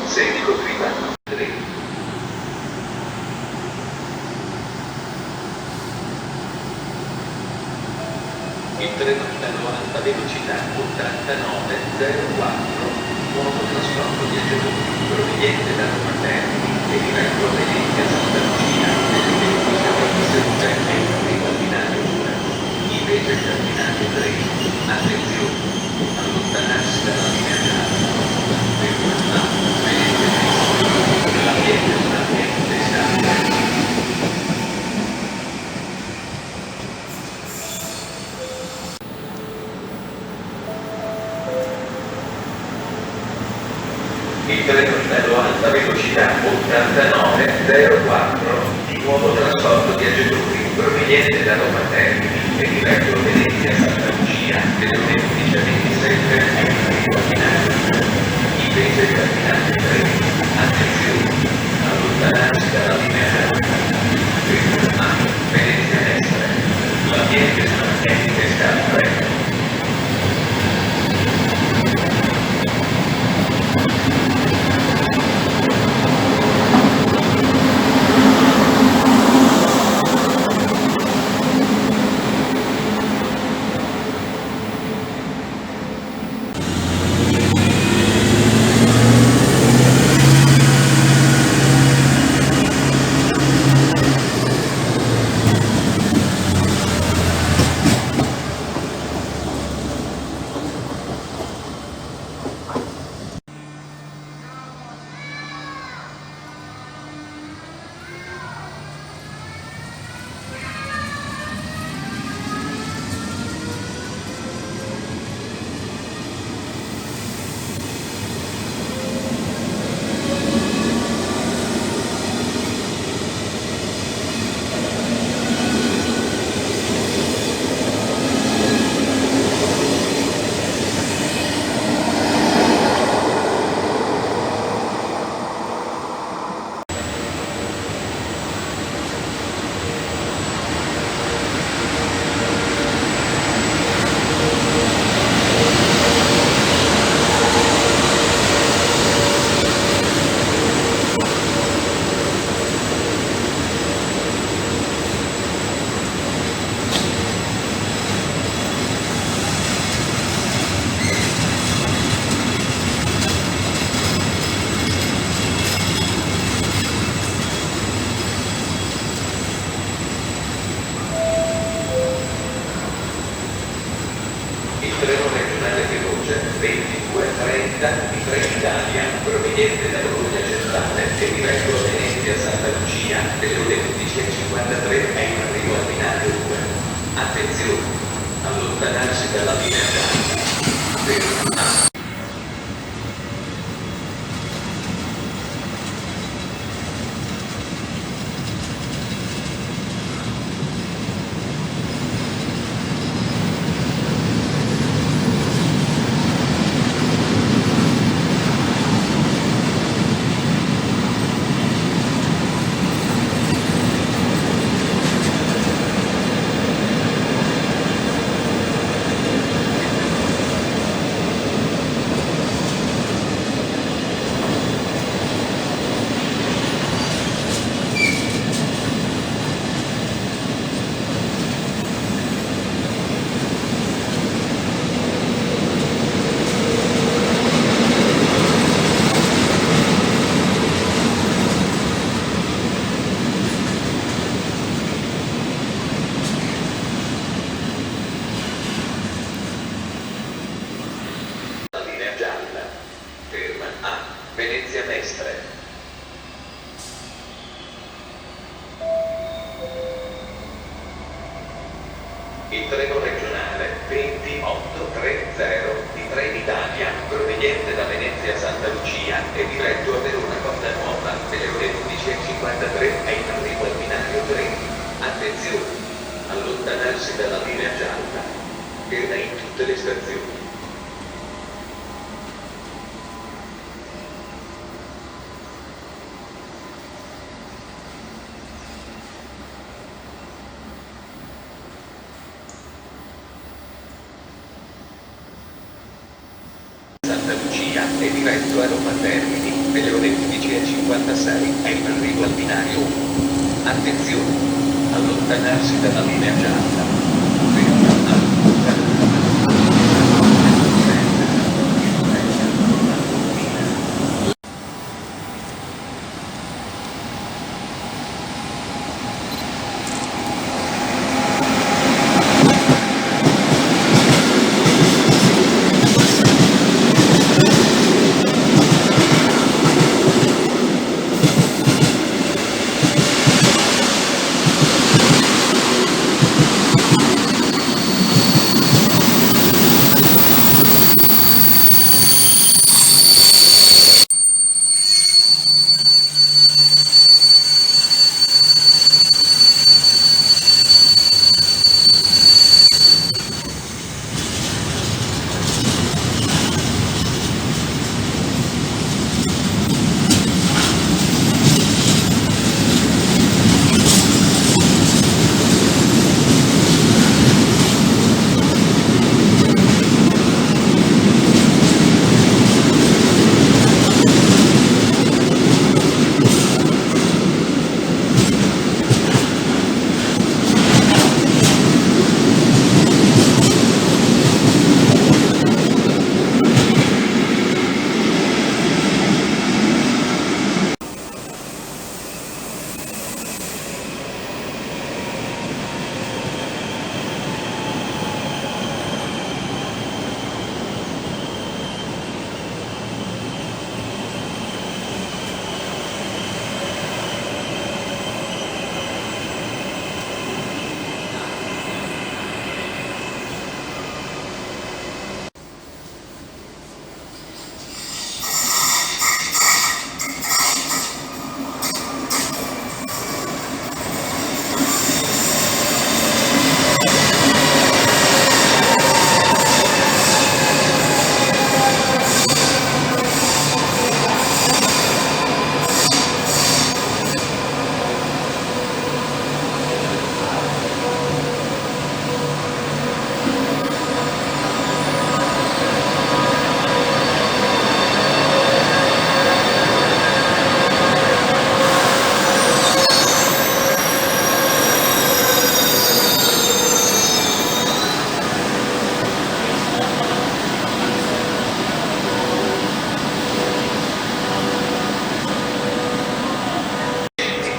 Sei copriva. Il treno italo alta velocità 8904, nuovo trasporto viaggiatori proveniente da Roma Termini e diretto a Venezia Santa Lucia nelle 11:27 e in arrivo al binario 1. Invece il terminale 3. Attenzione! Allontanarsi dalla linea gialla. Ferma A. Venezia Mestre. L'ambiente è un ambiente stabile. Il treno italo alta velocità 8904, di nuovo trasporto viaggiatori proveniente da Roma Termini e diretto a Venezia Santa Lucia nelle ore 11:27 e in arrivo al binario 1. Invece il terminale 3. Attenzione! Allontanarsi dalla linea gialla. Ferma A. Venezia Mestre. L'ambiente è un ambiente stabile. Il treno regionale veloce 22:30 di Trenitalia proveniente da Bologna Centrale e diretto a Venezia Santa Lucia nelle ore 11:53 è in arrivo al binario 2. Attenzione! Allontanarsi dalla linea gialla. Ferma A. Venezia Mestre. Il treno regionale 20830 di Trenitalia proveniente da Venezia Santa Lucia e diretto a Verona Porta Nuova nelle ore 11:53 è in arrivo al binario 3. Attenzione! Allontanarsi dalla linea gialla. Ferma in tutte le stazioni. Santa Lucia. Lucia è diretto a Roma Termini, nelle ore 11:56, è in arrivo al binario 1. Attenzione! Allontanarsi dalla linea gialla.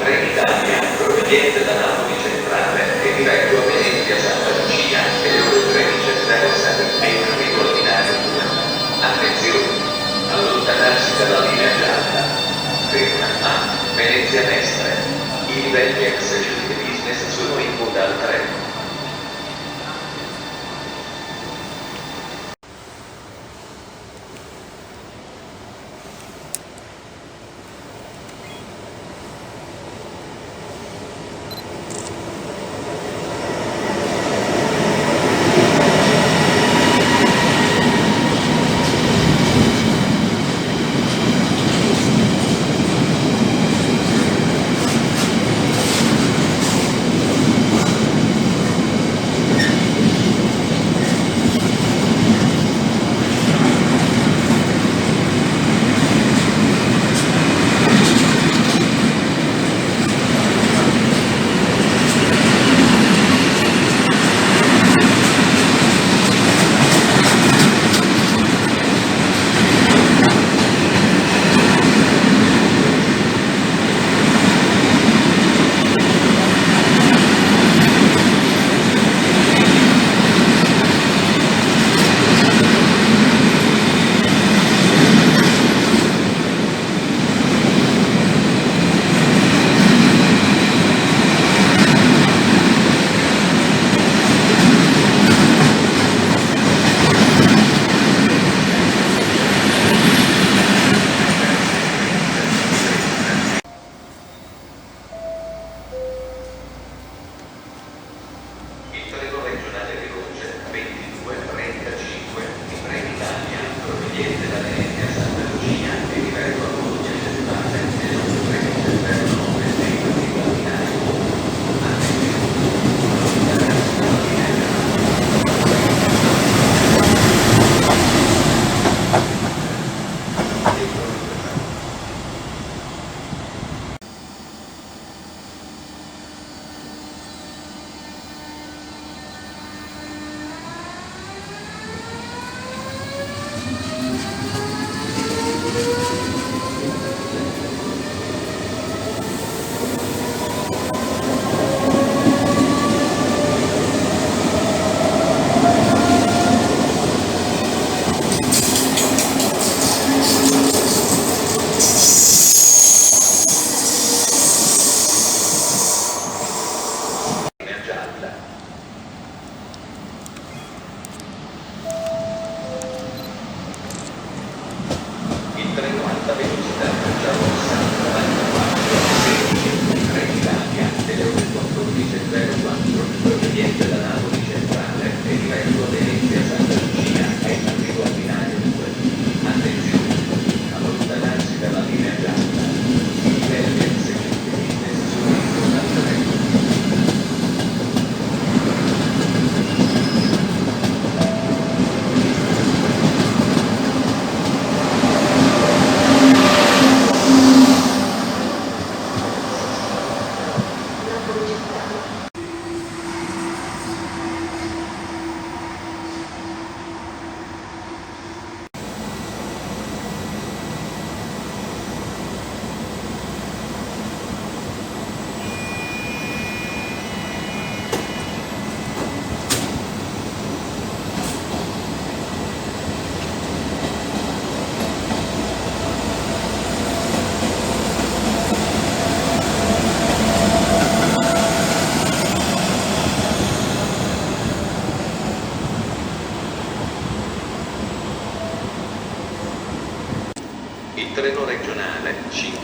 Ferma proveniente da Napoli Centrale e diretto a Venezia Santa Lucia alle ore 13:06 è in arrivo al binario 2. Attenzione! Allontanarsi dalla linea gialla. Ferma a Venezia Mestre. I livelli Executive Business sono in coda al treno.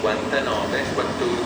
59, 14